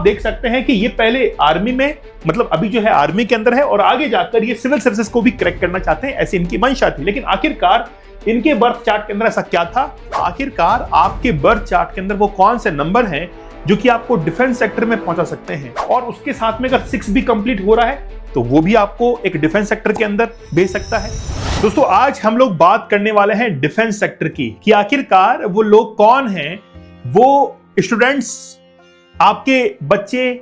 देख सकते हैं कि ये पहले आर्मी में, मतलब अभी जो है आर्मी के अंदर है और आगे जाकर ये सिविल सर्विसेज को भी क्रैक करना चाहते हैं, ऐसी इनकी मंशा थी। लेकिन आखिरकार इनके बर्थ चार्ट के अंदर ऐसा क्या था? आखिरकार आपके बर्थ चार्ट के अंदर वो कौन से नंबर हैं जो कि आपको डिफेंस सेक्टर में पहुंचा सकते हैं, और उसके साथ में अगर 6 भी कंप्लीट हो रहा है तो वो भी आपको एक डिफेंस सेक्टर के अंदर भेज सकता है। दोस्तों, आज हम लोग बात करने वाले हैं डिफेंस सेक्टर की, कि आखिरकार वो लोग कौन हैं, वो स्टूडेंट्स, आपके बच्चे,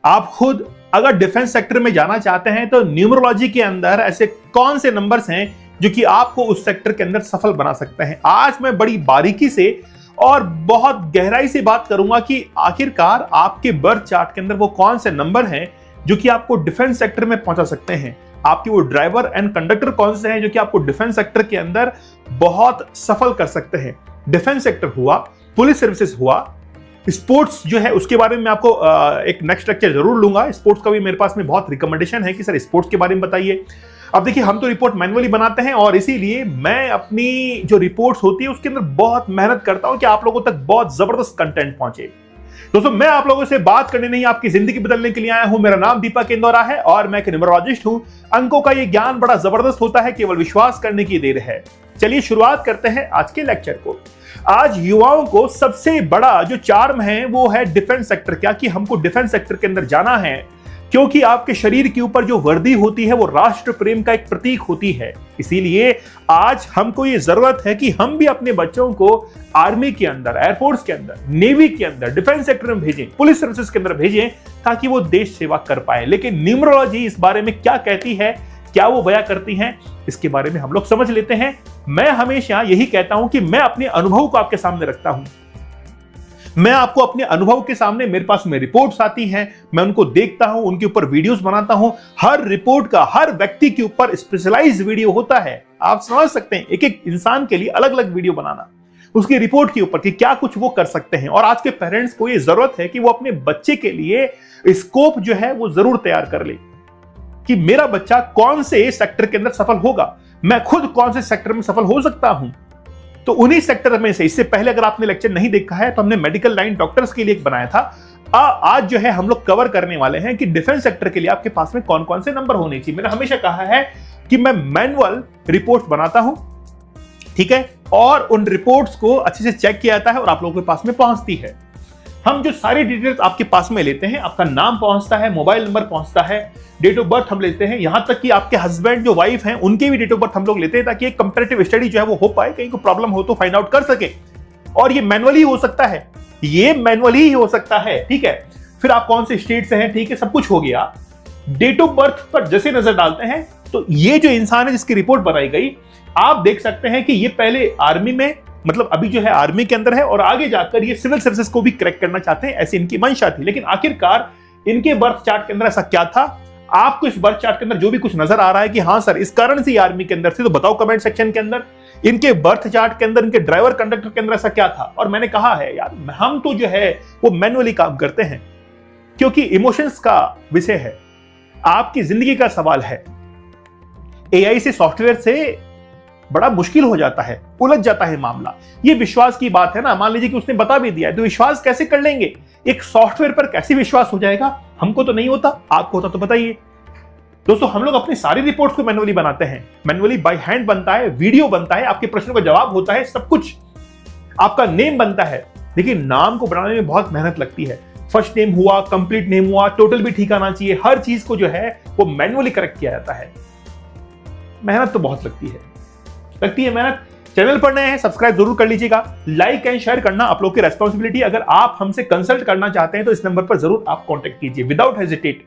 आप खुद अगर डिफेंस सेक्टर में जाना चाहते हैं तो न्यूमरोलॉजी के अंदर ऐसे कौन से नंबर्स हैं जो कि आपको उस सेक्टर के अंदर सफल बना सकते हैं। आज मैं बड़ी बारीकी से और बहुत गहराई से बात करूंगा कि आखिरकार आपके बर्थ चार्ट के अंदर वो कौन से नंबर हैं जो कि आपको डिफेंस सेक्टर में पहुंचा सकते हैं। आपके वो ड्राइवर एंड कंडक्टर कौन से हैं जो कि आपको डिफेंस सेक्टर के अंदर बहुत सफल कर सकते हैं। डिफेंस सेक्टर हुआ, पुलिस सर्विसेज हुआ, स्पोर्ट्स जो है उसके बारे में मैं आपको एक नेक्स्ट लेक्चर जरूर लूंगा। स्पोर्ट्स का भी मेरे पास में बहुत रिकमेंडेशन है कि सर स्पोर्ट्स के बारे में बताइए। अब देखिए, हम तो रिपोर्ट मैन्युअली बनाते हैं और इसीलिए मैं अपनी जो रिपोर्ट्स होती है उसके अंदर बहुत मेहनत करता हूं कि आप लोगों तक बहुत जबरदस्त कंटेंट पहुंचे। दोस्तों, मैं आप लोगों से बात करने नहीं, आपकी जिंदगी बदलने के लिए आया हूं। मेरा नाम दीपक इंदौरा है और मैं एक न्यूमरोलॉजिस्ट हूं। अंकों का ये ज्ञान बड़ा जबरदस्त होता है, केवल विश्वास करने की देर है। चलिए शुरुआत करते हैं आज के लेक्चर को। आज युवाओं को सबसे बड़ा जो चार्म है वो है डिफेंस सेक्टर। क्या कि हमको डिफेंस सेक्टर के अंदर जाना है क्योंकि आपके शरीर के ऊपर जो वर्दी होती है वो राष्ट्र प्रेम का एक प्रतीक होती है। इसीलिए आज हमको ये जरूरत है कि हम भी अपने बच्चों को आर्मी के अंदर, एयरफोर्स के अंदर, नेवी के अंदर, डिफेंस सेक्टर में भेजें, पुलिस सर्विसेज के अंदर भेजें, ताकि वो देश सेवा कर पाए। लेकिन न्यूमरोलॉजी इस बारे में क्या कहती है, क्या वो बयां करती हैं, इसके बारे में हम लोग समझ लेते हैं। मैं हमेशा यही कहता हूं कि मैं अपने अनुभव को आपके सामने रखता हूं। मैं आपको अपने अनुभव के सामने, मेरे पास में रिपोर्ट्स आती हैं, मैं उनको देखता हूं, उनके ऊपर वीडियोस बनाता हूं। हर रिपोर्ट का हर व्यक्ति के ऊपर स्पेशलाइज्ड वीडियो होता है। आप समझ सकते हैं, एक एक इंसान के लिए अलग अलग वीडियो बनाना उसकी रिपोर्ट के ऊपर कि क्या कुछ वो कर सकते हैं। और आज के पेरेंट्स को ये जरूरत है कि वो अपने बच्चे के लिए स्कोप जो है वो जरूर तैयार कर ले कि मेरा बच्चा कौन से सेक्टर के अंदर सफल होगा, मैं खुद कौन से सेक्टर में सफल हो सकता हूं। तो उन्हीं सेक्टर में से, इससे पहले अगर आपने लेक्चर नहीं देखा है तो हमने मेडिकल लाइन डॉक्टर्स के लिए एक बनाया था। आज जो है हम लोग कवर करने वाले हैं कि डिफेंस सेक्टर के लिए आपके पास में कौन कौन से नंबर होने चाहिए। मैंने हमेशा कहा है कि मैं मैनुअल रिपोर्ट बनाता हूं, ठीक है, और उन रिपोर्ट्स को अच्छे से चेक किया जाता है और आप लोगों के पास में पहुंचती है। हम जो सारी डिटेल्स आपके पास में लेते हैं, आपका नाम पहुंचता है, मोबाइल नंबर पहुंचता है, डेट ऑफ बर्थ हम लेते हैं, यहां तक कि आपके हस्बैंड जो वाइफ हैं उनके भी डेट ऑफ बर्थ हम लोग लेते हैं, ताकि एक कंपैरेटिव स्टडी जो है वो हो पाए, कहीं को प्रॉब्लम हो तो फाइंड आउट कर सके। और ये मैनुअली हो सकता है, ये मैनुअली ही हो सकता है, ठीक है। फिर आप कौन से स्टेट से हैं, ठीक है, सब कुछ हो गया। डेट ऑफ बर्थ पर जैसे नजर डालते हैं तो ये जो इंसान है जिसकी रिपोर्ट बनाई गई, आप देख सकते हैं कि ये पहले आर्मी में, मतलब अभी जो है आर्मी के अंदर है और आगे जाकर ये सिविल सर्विसेज को भी क्रैक करना चाहते हैं, ऐसी इनकी मंशा थी। लेकिन आखिरकार इनके बर्थ चार्ट के अंदर ऐसा क्या था? आपको इस बर्थ चार्ट के अंदर जो भी कुछ नजर आ रहा है कि हाँ सर इस कारण से आर्मी के अंदर थे, तो बताओ कमेंट सेक्शन के अंदर। इनके बर्थ चार्ट के अंदर, इनके ड्राइवर कंडक्टर के अंदर ऐसा क्या था? और मैंने कहा है यार, हम तो जो है वो मैनुअली काम करते हैं क्योंकि इमोशंस का विषय है, आपकी जिंदगी का सवाल है। एआई से, सॉफ्टवेयर से बड़ा मुश्किल हो जाता है, उलझ जाता है मामला। ये विश्वास की बात है ना, मान लीजिए कि उसने बता भी दिया है तो विश्वास कैसे कर लेंगे? एक सॉफ्टवेयर पर कैसे विश्वास हो जाएगा? हमको तो नहीं होता, आपको होता तो बताइए। दोस्तों, हम लोग अपनी सारी रिपोर्ट्स को मैनुअली बनाते हैं, मैनुअली बाय हैंड बनता है, वीडियो बनता है, आपके प्रश्नों का जवाब होता है, सब कुछ, आपका नेम बनता है। लेकिन नाम को बनाने में बहुत मेहनत लगती है। फर्स्ट नेम हुआ, कंप्लीट नेम हुआ, टोटल भी ठीक आना चाहिए, हर चीज को जो है वो मैनुअली करेक्ट किया जाता है। मेहनत तो बहुत लगती है मेहनत। चैनल पर नए हैं, सब्सक्राइब जरूर कर लीजिएगा, लाइक एंड शेयर करना आप लोग की रेस्पॉन्सिबिलिटी। अगर आप हमसे कंसल्ट करना चाहते हैं तो इस नंबर पर जरूर आप कांटेक्ट कीजिए, विदाउट हेजिटेट।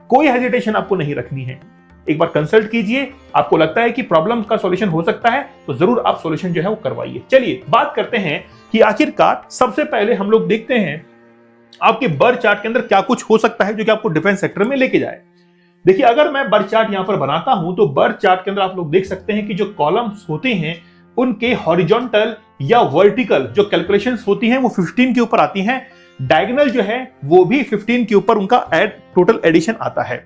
कोई हेजिटेशन आपको नहीं रखनी है, एक बार कंसल्ट कीजिए। आपको लगता है कि प्रॉब्लम का सॉल्यूशन हो सकता है तो जरूर आप सॉल्यूशन जो है वो करवाइए। चलिए बात करते हैं कि आखिरकार सबसे पहले हम लोग देखते हैं आपके बर्थ चार्ट के अंदर क्या कुछ हो सकता है जो कि आपको डिफेंस सेक्टर में लेके जाए। देखिए, अगर मैं बर्थ चार्ट यहां पर बनाता हूं तो बर्थ चार्ट के अंदर आप लोग देख सकते हैं कि जो कॉलम्स होते हैं उनके हॉरिजॉन्टल या वर्टिकल जो कैलकुलेशंस होती हैं वो 15 के ऊपर आती हैं, डायगोनल जो है वो भी 15 के ऊपर उनका टोटल एडिशन आता है।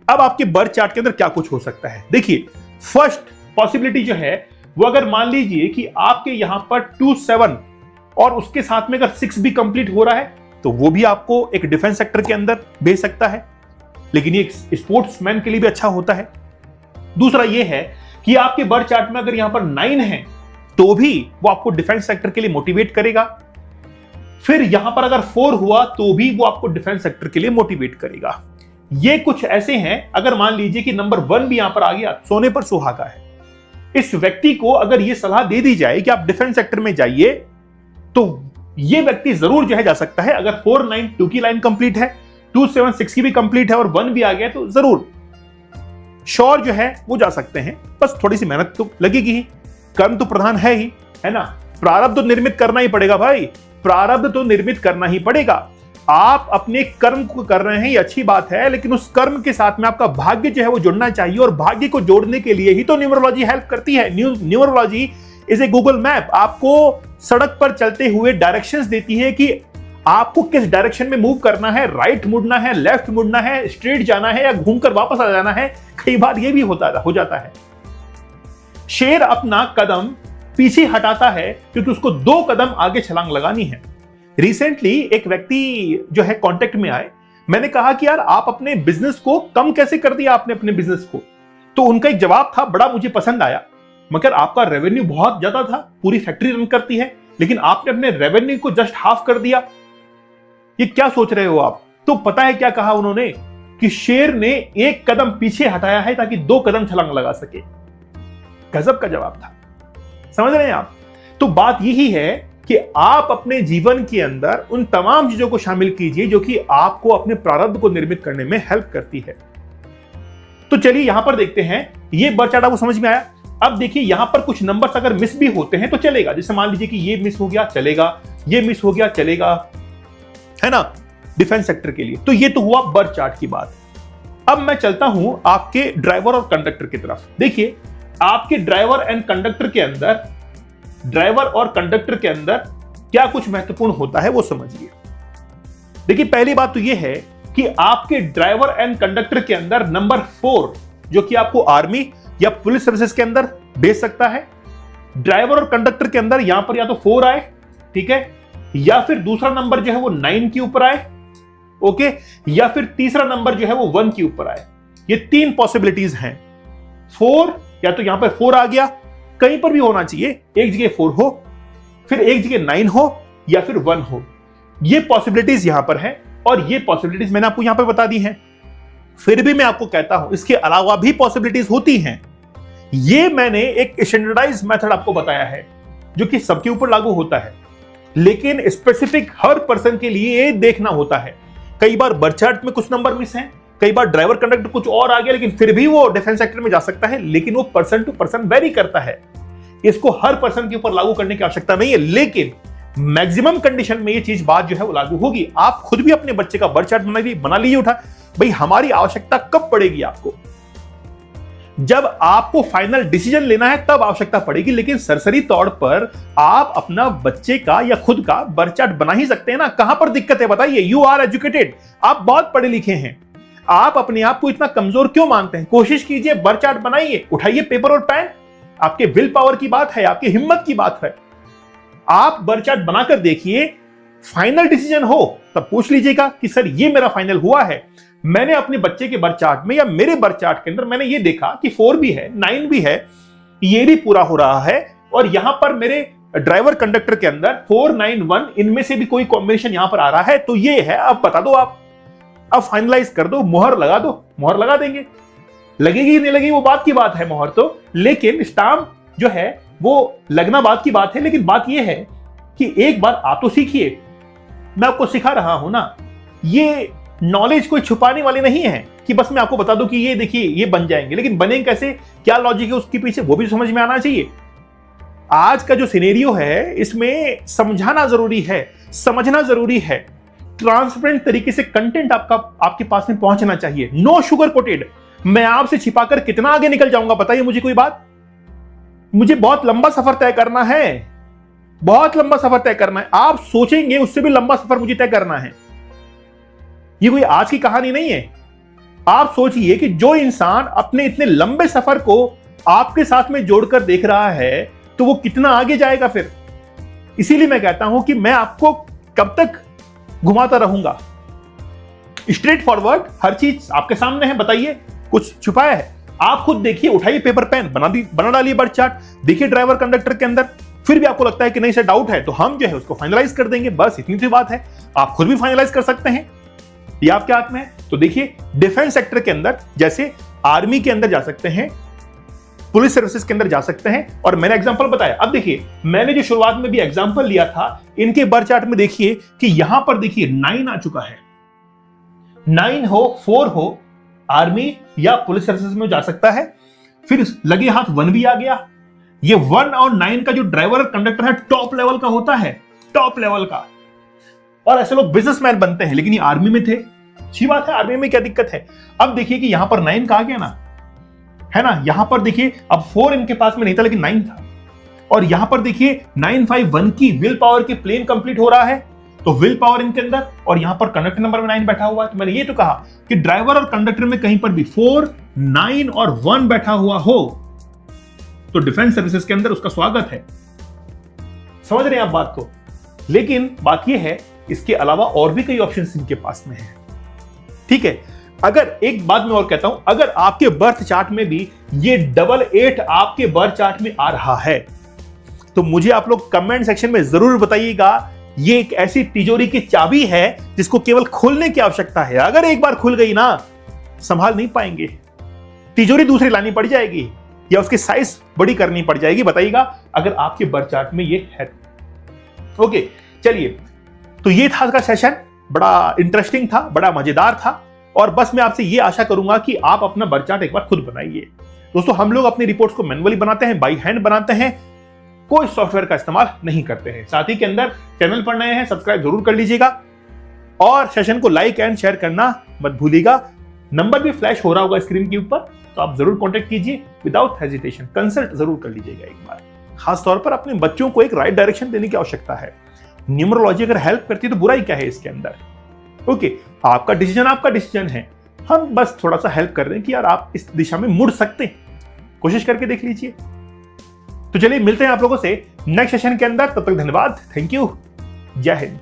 अब आपके बर्थ चार्ट के अंदर क्या कुछ हो सकता है? देखिए, फर्स्ट पॉसिबिलिटी जो है वो अगर मान लीजिए कि आपके यहां पर 27 और उसके साथ में अगर 6 भी कंप्लीट हो रहा है तो वो भी आपको एक डिफेंस सेक्टर के अंदर भेज सकता है, लेकिन ये स्पोर्ट्समैन के लिए भी अच्छा होता है। दूसरा ये है कि आपके बर्थ चार्ट में अगर यहां पर 9 है तो भी वो आपको डिफेंस सेक्टर के लिए मोटिवेट करेगा। फिर यहां पर अगर 4 हुआ तो भी वो आपको डिफेंस सेक्टर के लिए मोटिवेट करेगा। ये कुछ ऐसे हैं, अगर मान लीजिए कि नंबर 1 भी यहां पर आ गया, सोने पर सुहागा है। इस व्यक्ति को अगर ये सलाह दे दी जाए कि आप डिफेंस सेक्टर में जाइए, तो ये व्यक्ति जरूर जो है जा सकता है। अगर 492 की लाइन कंप्लीट है, 276 की भी कंप्लीट है और 1 भी आ गया, तो जरूर श्योर जो है वो जा सकते हैं। बस थोड़ी सी मेहनत तो लगेगी ही, कर्म तो प्रधान है ही, है ना। प्रारब्ध तो निर्मित करना ही पड़ेगा भाई, प्रारब्ध तो निर्मित करना ही पड़ेगा। आप अपने कर्म को कर रहे हैं, ये अच्छी बात है, लेकिन उस कर्म के साथ में आपका भाग्य जो है वो जुड़ना चाहिए, और भाग्य को जोड़ने के लिए ही तो न्यूमरोलॉजी हेल्प करती है। Numerology is a Google map, आपको सड़क पर चलते हुए डायरेक्शंस देती है कि आपको किस डायरेक्शन में मूव करना है, राइट मुड़ना है, लेफ्ट मुड़ना है, स्ट्रेट जाना है या घूमकर वापस आ जाना है। कई बार ये भी हो जाता है। शेर अपना कदम पीछे हटाता है क्योंकि उसको 2 कदम आगे छलांग लगानी है। रिसेंटली एक व्यक्ति जो है कांटेक्ट में आए, मैंने कहा कि यार आप अपने बिजनेस को कम कैसे कर दिया आपने अपने बिजनेस को, तो उनका एक जवाब था, बड़ा मुझे पसंद आया, मगर आपका रेवेन्यू बहुत ज्यादा था, पूरी फैक्ट्री रन करती है, लेकिन आपने अपने रेवेन्यू को जस्ट हाफ कर दिया, ये क्या सोच रहे हो आप। तो पता है क्या कहा उन्होंने, कि शेर ने 1 कदम पीछे हटाया है ताकि 2 कदम छलांग लगा सके। गजब का जवाब था, समझ रहे हैं आप। तो बात यही है कि आप अपने जीवन के अंदर उन तमाम चीजों को शामिल कीजिए जो कि आपको अपने प्रारब्ध को निर्मित करने में हेल्प करती है। तो चलिए यहां पर देखते हैं, ये बर्थ चार्ट आपको समझ में आया। अब देखिए यहां पर कुछ नंबर्स अगर मिस भी होते हैं तो चलेगा, जैसे मान लीजिए कि ये मिस हो गया चलेगा, ये मिस हो गया चलेगा, है ना, डिफेंस सेक्टर के लिए। तो ये तो हुआ बर्थ चार्ट की बात। अब मैं चलता हूं आपके ड्राइवर और कंडक्टर की तरफ। देखिए आपके ड्राइवर एंड कंडक्टर के अंदर, ड्राइवर और कंडक्टर के अंदर क्या कुछ महत्वपूर्ण होता है वो समझिए। देखिए पहली बात तो ये है कि आपके ड्राइवर एंड कंडक्टर के अंदर नंबर 4 जो कि आपको आर्मी या पुलिस सर्विसेज के अंदर भेज सकता है। ड्राइवर और कंडक्टर के अंदर यहां पर या तो 4 आए, ठीक है, या फिर दूसरा नंबर जो है वो 9 के ऊपर आए, ओके, या फिर तीसरा नंबर जो है वो 1 के ऊपर आए। ये 3 पॉसिबिलिटीज हैं। 4 या तो यहां पर 4 आ गया, कहीं पर भी होना चाहिए, एक जगह 4 हो, फिर एक जगह 9 हो, या फिर 1 हो। ये पॉसिबिलिटीज यहां पर है, और ये पॉसिबिलिटीज मैंने आपको यहां पर बता दी हैं। फिर भी मैं आपको कहता हूं इसके अलावा भी पॉसिबिलिटीज होती हैं। ये मैंने एक स्टैंडर्डाइज्ड मेथड आपको बताया है जो कि सबके ऊपर लागू होता है, लेकिन स्पेसिफिक हर पर्सन के लिए देखना होता है। कई बार बर्थ चार्ट में कुछ नंबर मिस हैं, कई बार ड्राइवर कंडक्टर कुछ और आ गया, लेकिन फिर भी वो डिफेंस सेक्टर में जा सकता है, लेकिन वो पर्सन टू पर्सन वेरी करता है। इसको हर पर्सन के ऊपर लागू करने की आवश्यकता नहीं है, लेकिन मैक्सिमम कंडीशन में ये चीज बात जो है वो लागू होगी। आप खुद भी अपने बच्चे का बर्थ चार्ट बना लीजिए उठा, भाई हमारी आवश्यकता कब पड़ेगी आपको, जब आपको फाइनल डिसीजन लेना है तब आवश्यकता पड़ेगी। लेकिन सरसरी तौर पर आप अपना बच्चे का या खुद का बर्थ चार्ट बना ही सकते हैं ना। कहां पर दिक्कत है बताइए। यू आर एजुकेटेड, आप बहुत पढ़े लिखे हैं, आप अपने आप को इतना कमजोर क्यों मानते हैं। कोशिश कीजिए, बर्थ चार्ट बनाइए, उठाइए पेपर और पेन। आपके विल पावर की बात है, आपकी हिम्मत की बात है। आप बर्थ चार्ट बनाकर देखिए, फाइनल डिसीजन हो तब पूछ लीजिएगा कि सर ये मेरा फाइनल हुआ है। मैंने अपने बच्चे के बर्थ चार्ट में या मेरे बर्थ चार्ट के अंदर मैंने ये देखा कि 4 भी है, 9 भी है, ये भी पूरा हो रहा है, और यहां पर मेरे ड्राइवर कंडक्टर के अंदर 4, 9, 1 इनमें से भी कोई कॉम्बिनेशन यहां पर आ रहा है, तो ये है। अब बता दो, आप अब फाइनलाइज कर दो, मोहर लगा दो। मोहर लगा देंगे, लगेगी नहीं लगेगी वो बात की बात है मोहर तो, लेकिन स्टाम्प जो है वो लगना बात की बात है। लेकिन बात ये है कि एक बार आप तो सीखिए, मैं आपको सिखा रहा हूं ना। ये नॉलेज कोई छुपाने वाली नहीं है कि बस मैं आपको बता दूं कि ये देखिए ये बन जाएंगे, लेकिन बनेंगे कैसे, क्या लॉजिक है उसके पीछे, वो भी समझ में आना चाहिए। आज का जो सिनेरियो है इसमें समझाना जरूरी है, समझना जरूरी है। ट्रांसपेरेंट तरीके से कंटेंट आपके पास में पहुंचना चाहिए, नो शुगर कोटेड। मैं आपसे छिपाकर कितना आगे निकल जाऊंगा बताइए मुझे कोई बात। मुझे बहुत लंबा सफर तय करना है, बहुत लंबा सफर तय करना है। आप सोचेंगे उससे भी लंबा सफर मुझे तय करना है। ये कोई आज की कहानी नहीं है। आप सोचिए कि जो इंसान अपने इतने लंबे सफर को आपके साथ में जोड़कर देख रहा है तो वो कितना आगे जाएगा फिर। इसीलिए मैं कहता हूं कि मैं आपको कब तक घुमाता रहूंगा। स्ट्रेट फॉरवर्ड, हर चीज आपके सामने है, बताइए कुछ छुपाया है? आप खुद देखिए, उठाइए पेपर पेन, बना डालिए बर्थ चार्ट, देखिए ड्राइवर कंडक्टर के अंदर। फिर भी आपको लगता है कि नहीं सर डाउट है, तो हम जो है उसको फाइनलाइज कर देंगे, बस इतनी सी बात है। आप खुद भी फाइनलाइज कर सकते हैं, ये आपके हाथ में है। तो देखिए डिफेंस सेक्टर के अंदर जैसे आर्मी के अंदर जा सकते हैं, पुलिस सर्विसेज के अंदर जा सकते हैं, और मैंने एग्जांपल बताया। अब देखिए मैंने जो शुरुआत में भी एग्जांपल लिया था, इनके बर्थ चार्ट में देखिए कि यहां पर देखिए 9 आ चुका है। 9 हो, 4 हो, आर्मी या पुलिस सर्विसेज में जा सकता है। फिर लगे हाथ 1 भी आ गया। ये 1 और 9 का जो ड्राइवर और कंडक्टर है टॉप लेवल का होता है, टॉप लेवल का। और ऐसे लोग बिजनेसमैन बनते हैं, लेकिन ये आर्मी में थे। अच्छी बात है, आर्मी में क्या दिक्कत है। अब देखिए कि यहां पर 9 कहा गया ना, है ना, यहां पर देखिए अब 4 इनके पास में नहीं था लेकिन 9 था। और यहां पर देखिए 951 की विल पावर की प्लेन कंप्लीट हो रहा है, तो विल पावर इनके अंदर, और यहां पर कंडक्टर नंबर में 9 बैठा हुआ है। तो मैंने ये तो कहा कि ड्राइवर और कंडक्टर में कहीं पर भी 4, 9 और 1 बैठा हुआ हो तो डिफेंस सर्विसेज के अंदर उसका स्वागत है। समझ रहे हैं आप बात को? लेकिन बात यह है, इसके अलावा और भी कई ऑप्शंस इनके पास में है। ठीक है, अगर एक बात मैं और कहता हूं, अगर आपके बर्थ चार्ट में भी ये 88 आपके बर्थ चार्ट में आ रहा है, तो मुझे आप लोग कमेंट सेक्शन में जरूर बताइएगा। ये एक ऐसी तिजोरी की चाबी है जिसको केवल खोलने की आवश्यकता है। अगर एक बार खुल गई ना, संभाल नहीं पाएंगे, तिजोरी दूसरी लानी पड़ जाएगी या उसकी साइज बड़ी करनी पड़ जाएगी। बताइएगा अगर आपके बर्थ चार्ट में ये है। ओके, चलिए, तो ये था आज का सेशन। बड़ा इंटरेस्टिंग था, बड़ा मजेदार था, और बस मैं आपसे ये आशा करूंगा कि आप अपना बर्थ चार्ट एक बार खुद बनाइए। दोस्तों, हम लोग अपनी रिपोर्ट्स को मैन्युअली बनाते हैं, बाई हैंड बनाते हैं, कोई सॉफ्टवेयर का इस्तेमाल नहीं करते हैं। साथ ही के अंदर चैनल पर नए हैं, सब्सक्राइब जरूर कर लीजिएगा, और सेशन को लाइक एंड शेयर करना मत भूलिएगा। नंबर भी फ्लैश हो रहा होगा स्क्रीन के ऊपर, तो आप जरूर कांटेक्ट कीजिए विदाउट हेजिटेशन, कंसल्ट जरूर कर लीजिएगा एक बार। खास तौर पर अपने बच्चों को एक राइट डायरेक्शन देने की आवश्यकता है। न्यूमरोलॉजी अगर हेल्प करती है तो बुराई क्या है इसके अंदर? ओके, आपका डिसीजन है, हम बस थोड़ा सा हेल्प कर रहे हैं कि यार आप इस दिशा में मुड़ सकते हैं, कोशिश करके देख लीजिए। तो चलिए मिलते हैं आप लोगों से नेक्स्ट सेशन के अंदर, तब तक धन्यवाद, थैंक यू, जय हिंद।